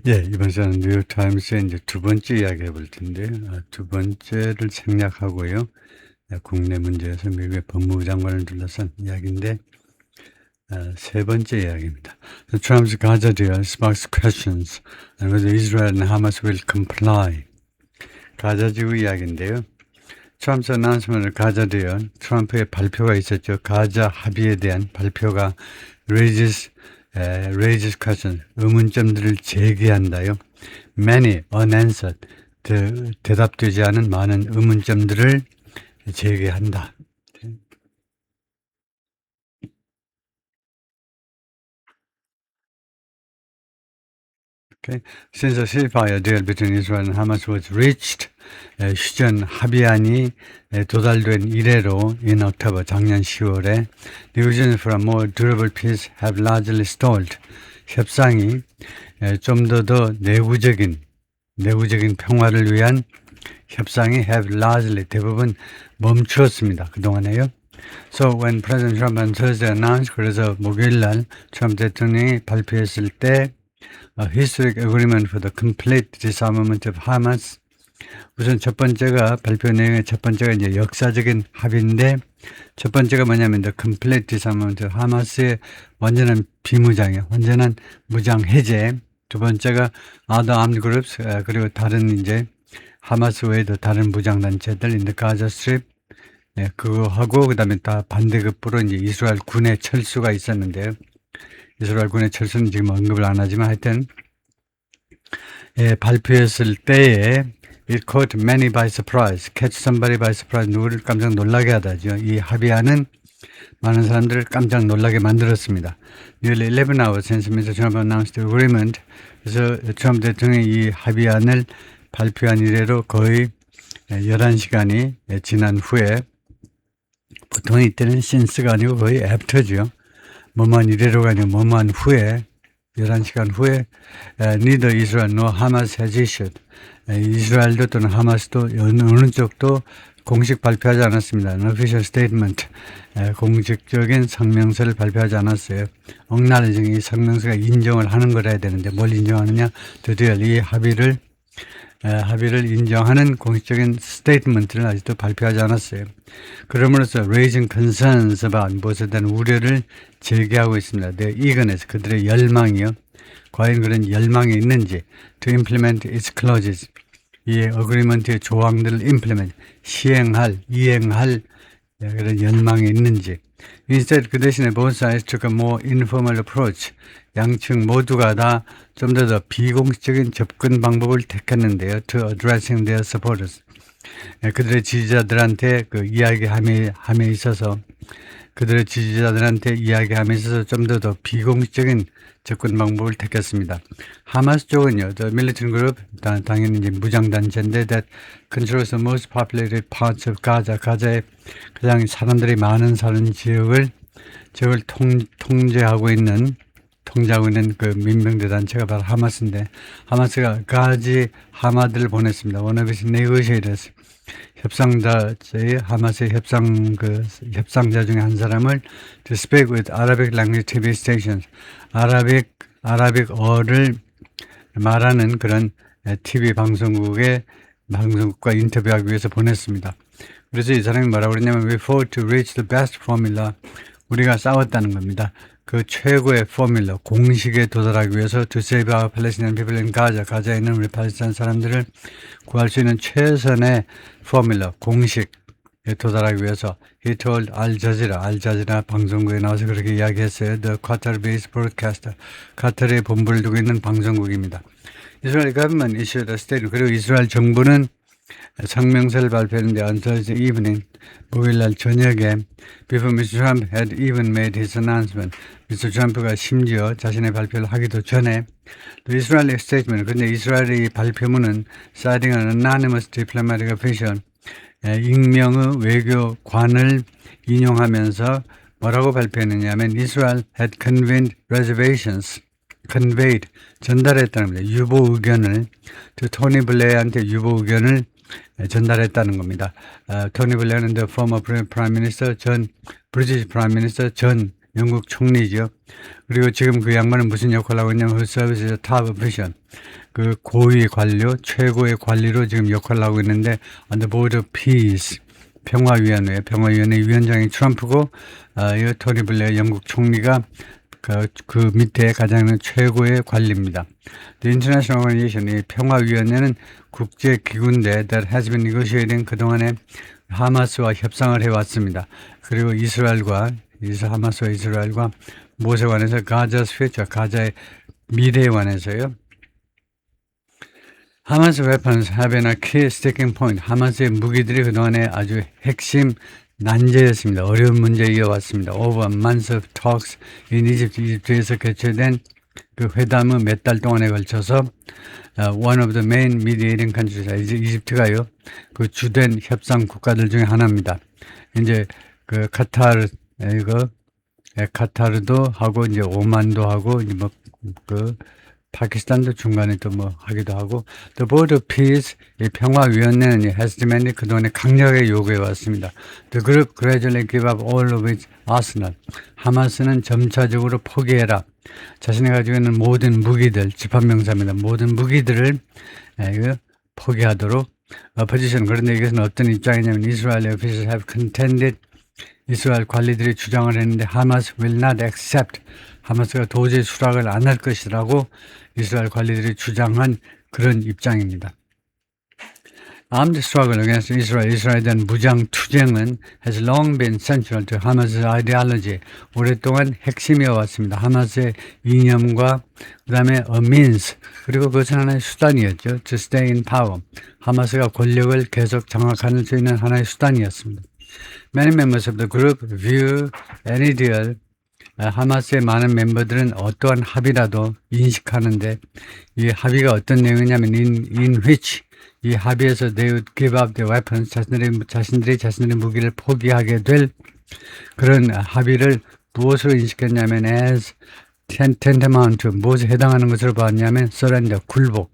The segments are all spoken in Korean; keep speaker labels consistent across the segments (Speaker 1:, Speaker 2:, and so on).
Speaker 1: 예, 이번 시간은 뉴욕타임스의 이제 두 번째 이야기 해볼 텐데요. 두 번째를 생략하고요. 국내 문제에서 미국의 법무부 장관을 둘러싼 이야기인데, 세 번째 이야기입니다. The Trump's Gaza deal sparks questions on whether Israel and Hamas will comply. 가자지구 이야기인데요. 트럼프 announcement 가자 deal, 트럼프의 발표가 있었죠. 가자 합의에 대한 발표가 raises questions, 의문점들을 제기한다요. Many unanswered, 대답되지 않은 많은 의문점들을 제기한다. Okay. Since the ceasefire deal between Israel and Hamas was reached, 휴전 합의안이 도달된 이래로 in October, 작년 10월에 negotiations for a more durable peace have largely stalled. 협상이 좀 더 내부적인 평화를 위한 협상이 have largely 대부분 멈추었습니다. 그동안에요. So when President Trump on Thursday announced, 그래서 목요일날 트럼프 대통령이 발표했을 때 A historic agreement for the complete disarmament of Hamas. 우선 첫 번째가 발표 내용의 첫 번째가 이제 역사적인 합의인데 첫 번째가 뭐냐면 the complete disarmament of Hamas의 완전한 비무장이요, 완전한 무장 해제. 두 번째가 other armed groups, 그리고 다른 이제 하마스 외에도 다른 무장 단체들 in the Gaza Strip. 그거 하고 그다음에 다 반대급부로 이제 이스라엘 군의 철수가 있었는데요. 이스라엘 군의 철수는 지금 언급을 안 하지만 하여튼 발표했을 때에 it caught many by surprise, catch somebody by surprise, 누구를 깜짝 놀라게 하다죠. 이 합의안은 많은 사람들을 깜짝 놀라게 만들었습니다. Nearly 11 hours since Mr. Trump announced the agreement. 그래서 트럼프 대통령이 이 합의안을 발표한 이래로 거의 11시간이 지난 후에, 보통 이때는 since가 아니고 거의 after죠. 뭐만 이래로가 아니고 뭐만 후에 11시간 후에 neither Israel nor Hamas has issued. 이스라엘도 또는 하마스도 어느 쪽도 공식 발표하지 않았습니다. An official statement. 공식적인 성명서를 발표하지 않았어요. acknowledging, 이 성명서가 인정을 하는 거라 해야 되는데 뭘 인정하느냐? 드디어 이 합의를 인정하는 공식적인 스테이트먼트를 아직도 발표하지 않았어요. 그러므로써 raising concerns about 무엇에 대한 우려를 제기하고 있습니다. their eagerness, 그들의 열망이요. 과연 그런 열망이 있는지 to implement its clauses, 이 어그리먼트의 조항들을 implement, 이행할 그런 열망이 있는지. Instead, 그 대신에 both sides took a more informal approach. 양측 모두가 다 좀 더 비공식적인 접근 방법을 택했는데요. To addressing their supporters. 그들의 지지자들한테 이야기함에 있어서 좀 더 비공식적인 접근 방법을 택했습니다. 하마스 쪽은요, the militant group, 당연히 이제 무장단체인데 that controls the most populated parts of Gaza, 가자의 가장 사람들이 많은 사는 지역을 통제하고 있는 그 민병대 단체가 바로 하마스인데, 하마스가 가지 하마들을 보냈습니다. One of its negotiators, 하마스의 협상자 중에 한 사람을 to speak with Arabic language TV stations, 아라빅어를 말하는 그런 TV 방송국과 인터뷰하기 위해서 보냈습니다. 그래서 이 사람이 뭐라고 그랬냐면 we fought to reach the best formula, 우리가 싸웠다는 겁니다. 그 최고의 포뮬러, 공식에 도달하기 위해서 to save our Palestinian people in Gaza, 가자에 있는 우리 팔레스타인 사람들을 구할 수 있는 최선의 포뮬러, 공식에 도달하기 위해서 he told 알자지라 방송국에 나와서 그렇게 이야기했어요. The Qatar-based broadcaster, 카타르에 본부를 두고 있는 방송국입니다. 이스라엘 government issued a statement. 그리고 이스라엘 정부는 성명서를 발표했는데 on Thursday evening, 목요일날 저녁에 before Mr. Trump had even made his announcement, Mr. Trump가 심지어 자신의 발표를 하기도 전에 the Israeli statement, 근데 이스라엘의 발표문은 citing an anonymous diplomatic official, 익명의 외교관을 인용하면서 뭐라고 발표했느냐면 Israel had conveyed 전달했다는 겁니다. 유보 의견을 토니 블레어한테 유보 의견을 전달했다는 겁니다. 토니 블레어는 the former prime minister, 브리티시 prime minister, 전 영국 총리죠. 그리고 지금 그 양반은 무슨 역할을 하고 있냐면 서비스 탑 오피션, 그 고위 관료, 최고의 관리로 지금 역할을 하고 있는데 on the board of peace, 평화위원회 위원장이 트럼프고 이 토니 블레어 영국 총리가 그 밑에 가장 최고의 관리입니다. The International Organization, 이 평화위원회는 국제기구인데 that has been negotiating 그동안에 하마스와 협상을 해왔습니다. 그리고 하마스와 이스라엘과 무엇에 관해서 가자's future, 가자의 미래에 관해서요. 하마스 weapons have been a key sticking point. 하마스의 무기들이 그동안에 아주 핵심 난제였습니다. 어려운 문제 이어왔습니다. Over months of talks in Egypt, 이집트에서 개최된 그 회담은 몇 달 동안에 걸쳐서 one of the main mediating countries, 이집트가요, 그 주된 협상 국가들 중에 하나입니다. 이제 그 카타르도 하고 이제 오만도 하고 이제 그 파키스탄도 중간에 또 하기도 하고 The Board of Peace, 이 평화위원회는 has demanded 그동안에 강력하게 요구해 왔습니다. The group gradually give up all of its arsenal. 하마스는 점차적으로 포기해라. 자신이 가지고 있는 모든 무기들, 집합명사입니다. 모든 무기들을 포기하도록 포지션. 그런데 이것은 어떤 입장이냐면 Israel officials have contended, 이스라엘 관리들이 주장을 했는데 Hamas will not accept, 하마스가 도저히 수락을 안 할 것이라고 이스라엘 관리들이 주장한 그런 입장입니다. Armed struggle against Israel, 이스라엘에 대한 무장 투쟁은 has long been central to Hamas's ideology. 오랫동안 핵심이어 왔습니다. 하마스의 이념과 그 다음에 a means, 그리고 그것은 하나의 수단이었죠. To stay in power. 하마스가 권력을 계속 장악할 수 있는 하나의 수단이었습니다. Many members of the group view any deal, 하마스의 많은 멤버들은 어떠한 합의라도 인식하는데 이 합의가 어떤 내용이냐면 in which, 이 합의에서 they would give up their weapons, 자신들의 무기를 포기하게 될 그런 합의를 무엇으로 인식했냐면 as tantamount to, 무엇에 해당하는 것으로 봤냐면 surrender, 굴복,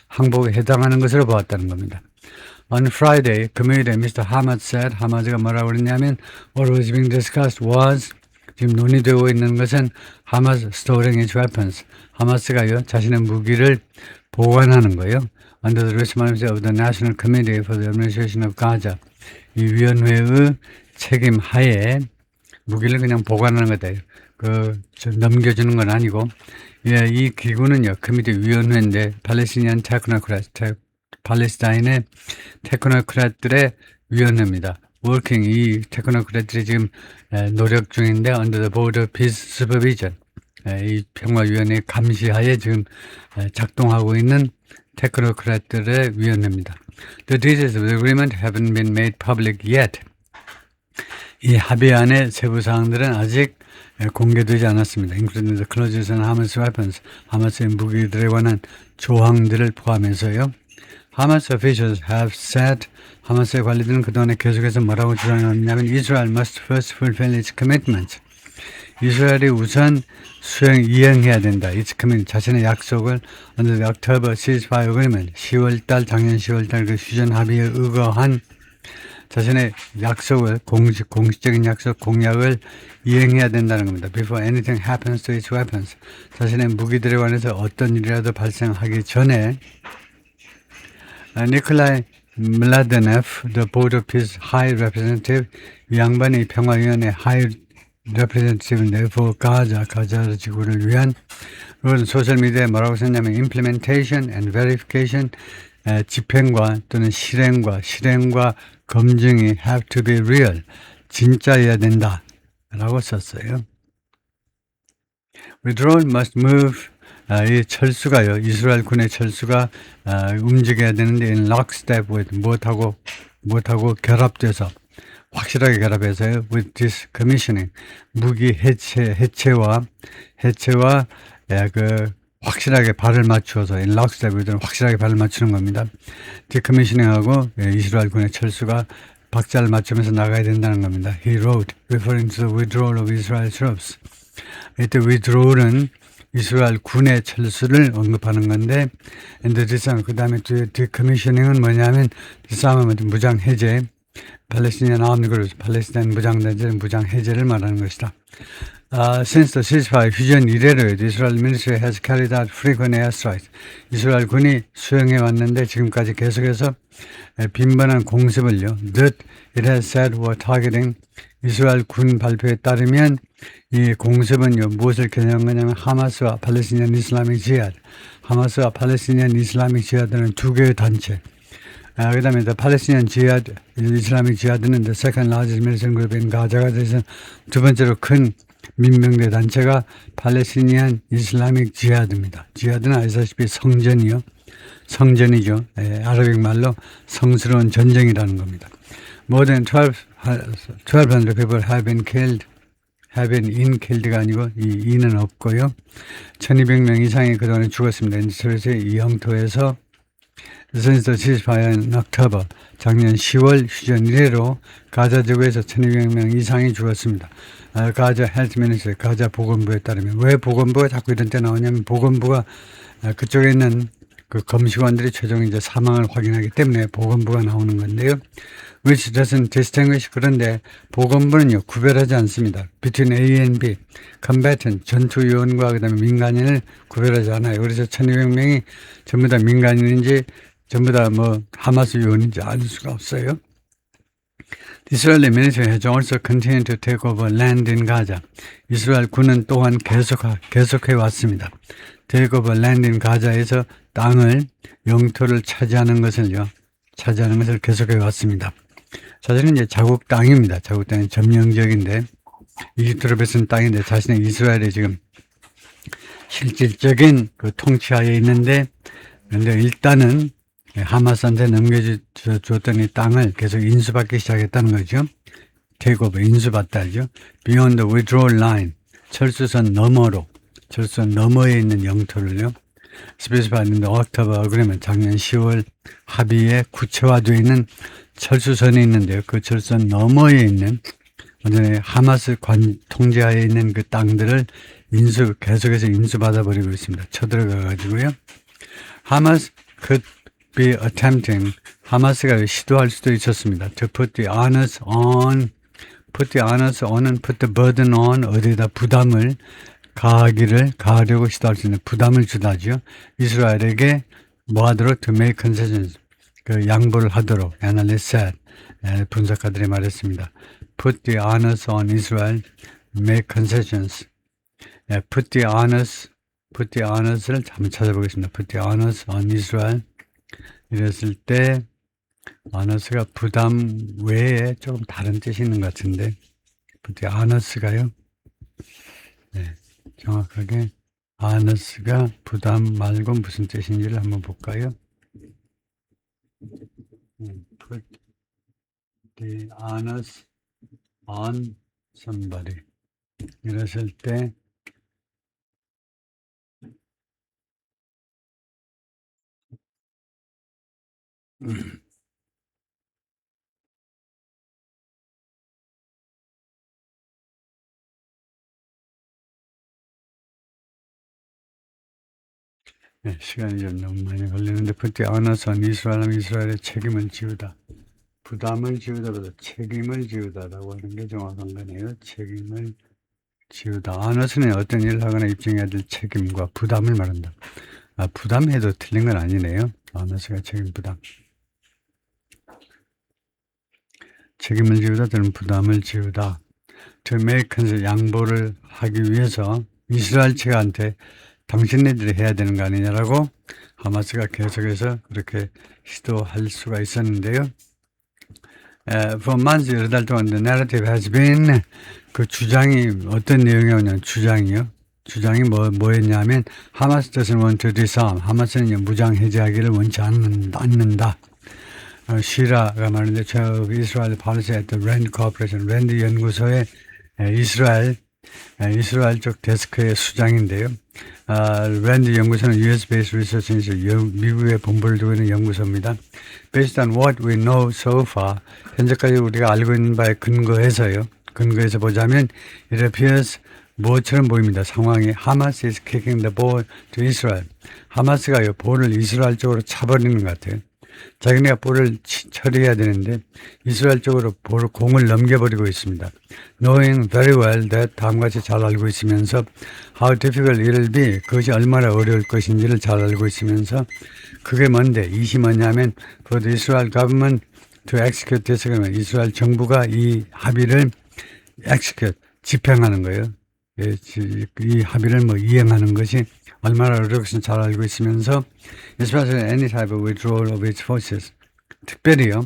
Speaker 1: 항복에 해당하는 것으로 보았다는 겁니다. On Friday, 금요일에 Mr. Hamas said, 하마스가 뭐라고 그랬냐면 what was being discussed was, 지금 논의되고 있는 것은 Hamas storing its weapons, 하마스가요 자신의 무기를 보관하는 거예요. Under the responsibility of the National Committee for the Administration of Gaza, 이 위원회의 책임 하에 무기를 그냥 보관하는 거다. 넘겨주는 건 아니고, 이 기구는요, 커미티 위원회인데, 팔레스타인의 테크노크рат들의 위원회입니다. working, 이 테크노크рат들이 지금 노력 중인데, under the Board of Peace Supervision, 이 평화위원회 감시하에 지금 작동하고 있는 테크노크рат들의 위원회입니다. The details of the agreement haven't been made public yet. 이 합의안의 세부 사항들은 아직 공개되지 않았습니다. Including the clauses on Hamas weapons, 하마스의 무기들에 관한 조항들을 포함해서요. Hamas officials have said, 하마스의 관리들은 그동안에 계속해서 뭐라고 주장했냐면 Israel must first fulfill its commitments. 이스라엘이 우선 이행해야 된다. its commitment, 자신의 약속을 under the October ceasefire agreement, 작년 10월달 그 휴전 합의에 의거한 자신의 약속을, 공식적인 약속, 공약을 이행해야 된다는 겁니다. Before anything happens to its weapons, 자신의 무기들에 관해서 어떤 일이라도 발생하기 전에 니콜라이 밀라데네프, the Board of Peace High Representative, 이 양반이 평화위원회 High Representative인데 for 가자 지구를 위한, 그런 소셜미디어에 뭐라고 썼냐면 implementation and verification, 집행과 또는 실행과 검증이 have to be real, 진짜여야 된다 라고 썼어요. Withdrawal must move, 이 철수가요, 이스라엘 군의 철수가 움직여야 되는데 in lockstep with, 무엇하고 결합돼서, 확실하게 결합해서요, with this commissioning, 무기 해체와 확실하게 발을 맞추어서 in lockstep with, 확실하게 발을 맞추는 겁니다. decommissioning하고 이스라엘 군의 철수가 박자를 맞추면서 나가야 된다는 겁니다. He wrote, referring to the withdrawal of Israel troops. 이때 withdrawal은 이스라엘 군의 철수를 언급하는 건데, and disarm, 그 다음에 decommissioning은 뭐냐면 disarmament, 무장 해제, Palestinian Armed Groups, 팔레스타인 무장단체는 무장 해제를 말하는 것이다. Since the ceasefire 휴전 이래로 the Israel military has carried out frequent airstrikes. 이스라엘 군이 수행해 왔는데 지금까지 계속해서 빈번한 공습을요. That it has said were targeting. 이스라엘 군 발표에 따르면 이 공습은요 무엇을 겨냥한 거냐면 하마스와 팔레스티니안 이슬라믹 지하드. 하마스와 팔레스티니안 이슬라믹 지하드는 두 개의 단체. 그 다음에 the Palestinian Jihad, 이슬라믹 지하드는 the second largest militant group in 가자가 돼서 두 번째로 큰 민병대 단체가 팔레스티니안 이슬라믹 지하드입니다. 지하드는 아시다시피 성전이요. 성전이죠. 아랍익 말로 성스러운 전쟁이라는 겁니다. More than 1,200 people have been killed. have been in killed가 아니고 이 in은 없고요. 1,200명 이상이 그동안에 죽었습니다. 그래서 이 영토에서 Since the ceasefire in October, 작년 10월 휴전 이래로 가자 지구에서 1,200명 이상이 죽었습니다. 가자 헬스 미니스트리, 가자 보건부에 따르면 왜 보건부가 자꾸 이런 때 나오냐면 보건부가 그쪽에 있는 그 검시관들이 최종 이제 사망을 확인하기 때문에 보건부가 나오는 건데요. Which doesn't distinguish. 그런데 보건부는요 구별하지 않습니다. Between A and B, combatant 전투 요원과 그다음에 민간인을 구별하지 않아요. 그래서 1,200명이 전부 다 민간인인지 전부 다 뭐 하마스 요원인지 알 수가 없어요. The Israeli military has also continued to take over land in Gaza. 이스라엘 군은 또한 계속해 왔습니다. Take over land in Gaza에서 땅을 영토를 차지하는 것을 계속해 왔습니다. 사실은 이제 자국 땅입니다. 자국 땅은 점령적인데 이집트로 뺏은 땅인데 자신의 이스라엘이 지금 실질적인 그 통치하에 있는데 그런데 일단은 하마스한테 넘겨주었던 이 땅을 계속 인수받기 시작했다는 거죠. 테이크오버 인수받다죠. Beyond the withdrawal line, 철수선 너머에 있는 영토를요. 스페시파이드 in the October Agreement, 작년 10월 합의에 구체화되어 있는 철수선이 있는데요. 그 철수선 너머에 있는 완전히 하마스 통제하에 있는 그 땅들을 계속해서 인수받아버리고 있습니다. 쳐들어가가지고요. 하마스 could be attempting, 하마스가 시도할 수도 있었습니다. To put the onus on은 put the burden on, 어디에다 부담을 가하려고 시도할 수 있는 부담을 주다죠. 이스라엘에게 뭐 하도록 to make concessions, 그 양보를 하도록 analysts said, 분석가들이 말했습니다. Put the onus on Israel, make concessions. Put the onus를 한번 찾아보겠습니다. Put the onus on Israel. 이랬을 때 onus가 부담 외에 조금 다른 뜻이 있는 것 같은데 Put the onus가요. 네, 정확하게 onus가 부담 말고 무슨 뜻인지를 한번 볼까요? Put the onus on somebody. 이랬을 때 네, 시간이 좀 너무 많이 걸리는데 Put the onus on Israel, 이스라엘의 책임을 지우다. 부담을 지우다보다 책임을 지우다라고 하는 게 정확한 거네요. 책임을 지우다. onus는 어떤 일을 하거나 입증해야 될 책임과 부담을 말한다. 부담해도 틀린 건 아니네요. onus가 책임, 부담. 책임을 지우다 또는 부담을 지우다. To make concessions, 양보를 하기 위해서 이스라엘 측한테 당신네들이 해야 되는 거 아니냐라고 하마스가 계속해서 그렇게 시도할 수가 있었는데요. For months, 여러 달 동안 the narrative has been, 그 주장이 어떤 내용이었냐면 주장이 뭐였냐면 하마스 doesn't want to disarm. 하마스는 무장 해제하기를 원치 않는다. 시라가 말하는데 저 이스라엘 policy at the Rand Corporation, 랜드 연구소의 이스라엘 쪽 데스크의 수장인데요. 랜드 연구소는 US-based research institute, 미국의 본부를 두고 있는 연구소입니다. Based on what we know so far, 현재까지 우리가 알고 있는 바에 근거해서 보자면 it appears 뭐처럼 보입니다. 상황이 Hamas is kicking the ball to Israel. 하마스가 볼을 이스라엘 쪽으로 차버리는 것 같아요. 자기네가 볼을 처리해야 되는데 이스라엘 쪽으로 공을 넘겨버리고 있습니다. Knowing very well that 다음과 같이 잘 알고 있으면서 how difficult it will be 그것이 얼마나 어려울 것인지를 잘 알고 있으면서 그게 뭔데? 이시 뭐냐면 for the Israel government to execute this agreement 이스라엘 정부가 이 합의를 execute 집행하는 거예요. 이 합의를 이행하는 것이 얼마나 어려울지 잘 알고 있으면서 especially any type of withdrawal of its forces 특별히요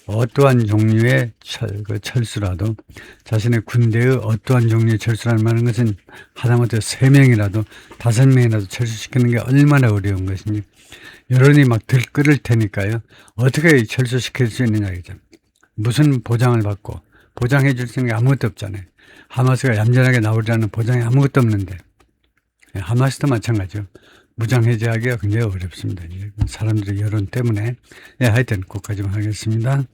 Speaker 1: 어떠한 종류의 철수라도 자신의 군대의 어떠한 종류의 철수라는 말은 것은 하다못해 3명이라도 5명이라도 철수시키는 게 얼마나 어려운 것인지 여론이 막 들끓을 테니까요 어떻게 철수시킬 수 있느냐 이죠. 무슨 보장을 받고 보장해 줄 수 있는 게 아무것도 없잖아요. 하마스가 얌전하게 나오려는 보장이 아무것도 없는데 하마스도 마찬가지요. 무장 해제하기가 굉장히 어렵습니다. 사람들의 여론 때문에. 하여튼 거기까지만 하겠습니다.